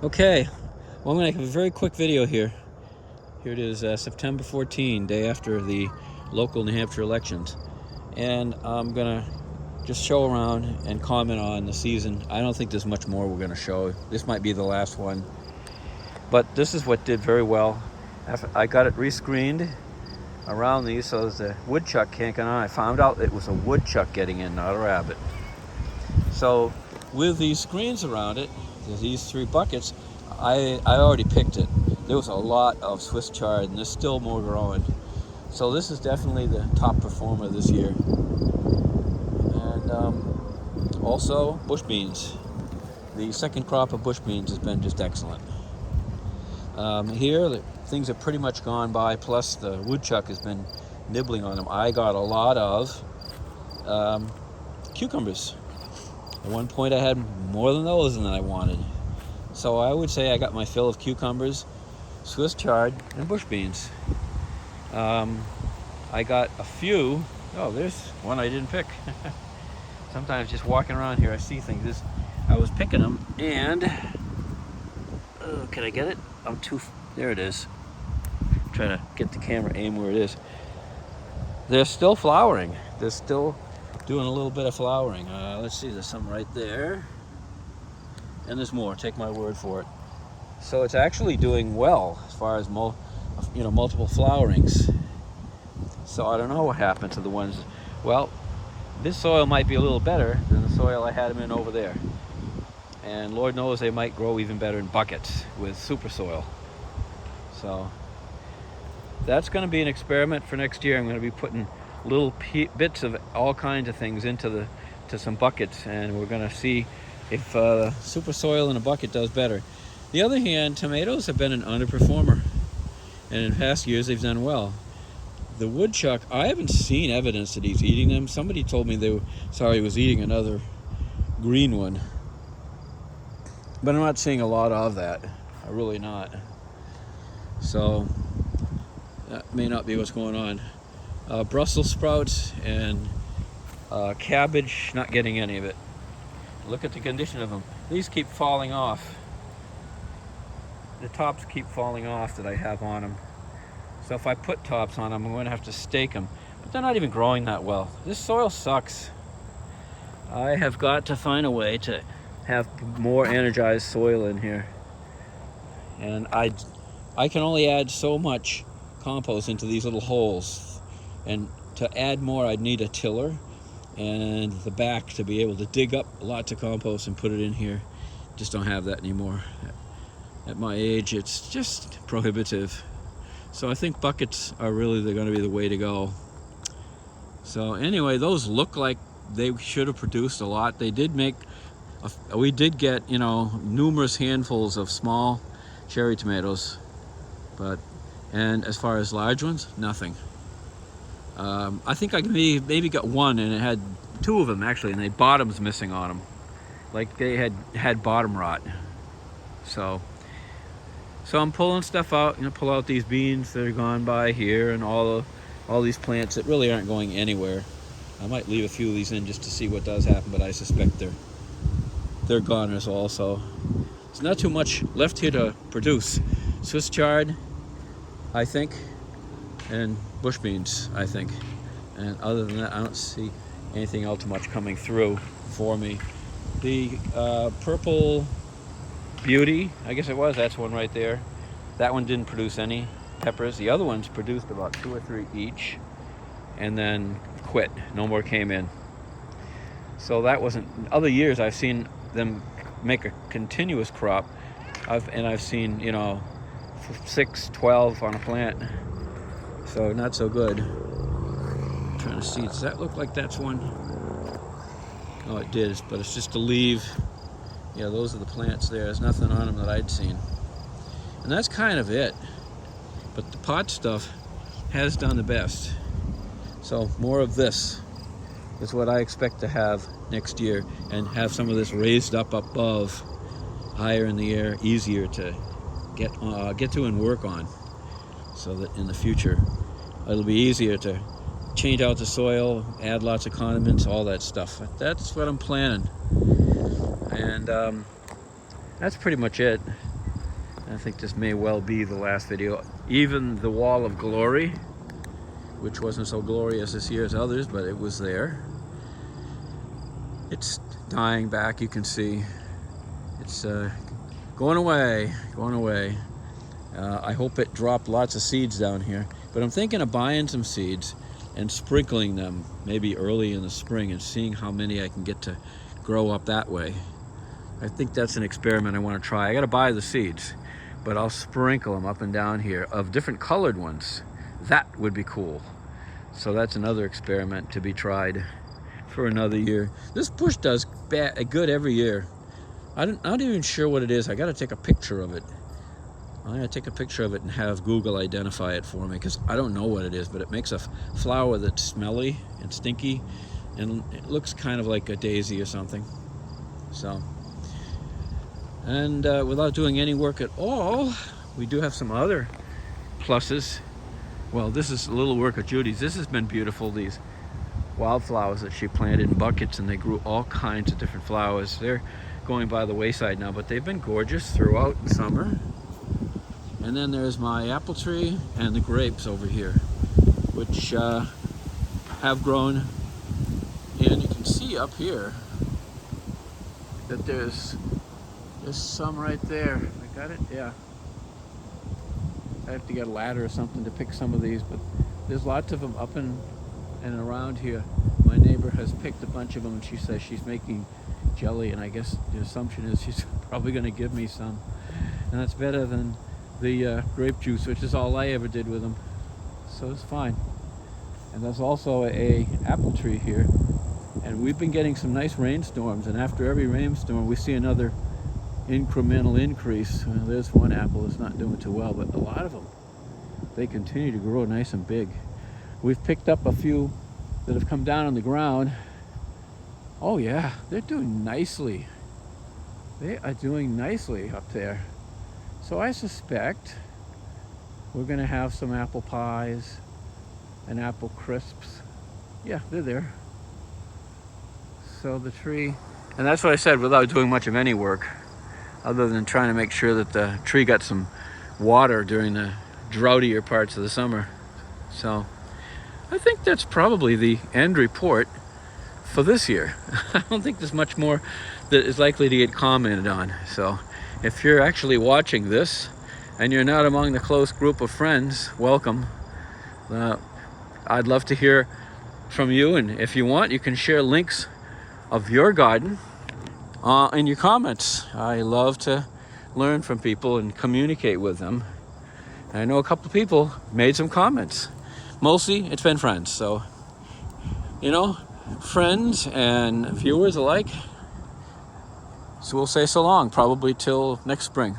Okay, well, I'm going to have a very quick video here. Here it is, September 14, day after the local New Hampshire elections. And I'm going to just show around and comment on the season. I don't think there's much more we're going to show. This might be the last one. But this is what did very well. I got it rescreened around these so the woodchuck can't get on. I found out it was a woodchuck getting in, not a rabbit. So with these screens around it, these 3 buckets, I already picked it. There was a lot of Swiss chard, and there's still more growing. So this is definitely the top performer this year. And also bush beans. The second crop of bush beans has been just excellent. Here, things have pretty much gone by, plus the woodchuck has been nibbling on them. I got a lot of cucumbers. At one point I had more than those than I wanted. So I would say I got my fill of cucumbers, Swiss chard, and bush beans. I got a few. Oh, there's one I didn't pick. Sometimes just walking around here I see things. I was picking them and can I get it? There it is. I'm trying to get the camera aim where it is. They're still flowering. They're still doing a little bit of flowering. Let's see, there's some right there. And there's more, take my word for it. So it's actually doing well as far as multiple flowerings. So I don't know what happened to the ones. Well, this soil might be a little better than the soil I had them in over there. And Lord knows they might grow even better in buckets with super soil. So that's going to be an experiment for next year. I'm going to be putting little bits of all kinds of things into some buckets, and we're going to see if super soil in a bucket does better. The other hand, tomatoes have been an underperformer, and in past years they've done well. The woodchuck, I haven't seen evidence that he's eating them. Somebody told me he was eating another green one, but I'm not seeing a lot of that. I'm really not. So that may not be what's going on. Brussels sprouts and cabbage, not getting any of it. Look at the condition of them. These keep falling off. The tops keep falling off that I have on them. So if I put tops on them, I'm going to have to stake them. But they're not even growing that well. This soil sucks. I have got to find a way to have more energized soil in here. And I can only add so much compost into these little holes. And to add more, I'd need a tiller and the back to be able to dig up lots of compost and put it in here. Just don't have that anymore. At my age, it's just prohibitive. So I think buckets are really going to be the way to go. So anyway, those look like they should have produced a lot. They did make, we did get, numerous handfuls of small cherry tomatoes, and as far as large ones, nothing. I think I maybe got one, and it had 2 of them actually, and the bottom's missing on them, like they had bottom rot. So I'm pulling stuff out. Pull out these beans that are gone by here, and all these plants that really aren't going anywhere. I might leave a few of these in just to see what does happen, but I suspect they're goners also. There's not too much left here to produce. Swiss chard, I think, and bush beans, I think. And other than that, I don't see anything else much coming through for me. The purple beauty, I guess it was, that's one right there. That one didn't produce any peppers. The other ones produced about 2 or 3 each, and then quit. No more came in. So that wasn't, other years I've seen them make a continuous crop. I've seen, 6, 12 on a plant. So not so good. I'm trying to see, does that look like that's one? Oh, it did, but it's just a leaf. Yeah, those are the plants there. There's nothing on them that I'd seen. And that's kind of it. But the pot stuff has done the best. So more of this is what I expect to have next year, and have some of this raised up above, higher in the air, easier to get to and work on, so that in the future it'll be easier to change out the soil, add lots of condiments, all that stuff. That's what I'm planning. And that's pretty much it. I think this may well be the last video. Even the Wall of Glory, which wasn't so glorious this year as others, but it was there. It's dying back, you can see. It's going away, going away. I hope it dropped lots of seeds down here. But I'm thinking of buying some seeds and sprinkling them maybe early in the spring and seeing how many I can get to grow up that way. I think that's an experiment I want to try. I got to buy the seeds, but I'll sprinkle them up and down here of different colored ones. That would be cool. So that's another experiment to be tried for another year. This bush does good every year. I'm not even sure what it is. I got to take a picture of it. I'm going to take a picture of it and have Google identify it for me, because I don't know what it is, but it makes a flower that's smelly and stinky, and it looks kind of like a daisy or something. So, and without doing any work at all, we do have some other pluses. Well, this is a little work of Judy's. This has been beautiful, these wildflowers that she planted in buckets, and they grew all kinds of different flowers. They're going by the wayside now, but they've been gorgeous throughout the summer. And then there's my apple tree and the grapes over here, which have grown. And you can see up here that there's some right there. I got it? Yeah. I have to get a ladder or something to pick some of these, but there's lots of them up and around here. My neighbor has picked a bunch of them, and she says she's making jelly, and I guess the assumption is she's probably going to give me some. And that's better than the grape juice, which is all I ever did with them. So it's fine. And there's also a apple tree here. And we've been getting some nice rainstorms, and after every rainstorm we see another incremental increase. Well, there's one apple that's not doing too well, but a lot of them, they continue to grow nice and big. We've picked up a few that have come down on the ground. Oh yeah, they're doing nicely. They are doing nicely up there. So I suspect we're gonna have some apple pies and apple crisps. Yeah, they're there. So the tree, and that's what I said, without doing much of any work, other than trying to make sure that the tree got some water during the droughtier parts of the summer. So I think that's probably the end report for this year. I don't think there's much more that is likely to get commented on. So if you're actually watching this and you're not among the close group of friends, welcome. I'd love to hear from you, and if you want, you can share links of your garden in your comments. I love to learn from people and communicate with them. And I know a couple of people made some comments. Mostly it's been friends, so you know, friends and viewers alike. So we'll say so long, probably till next spring.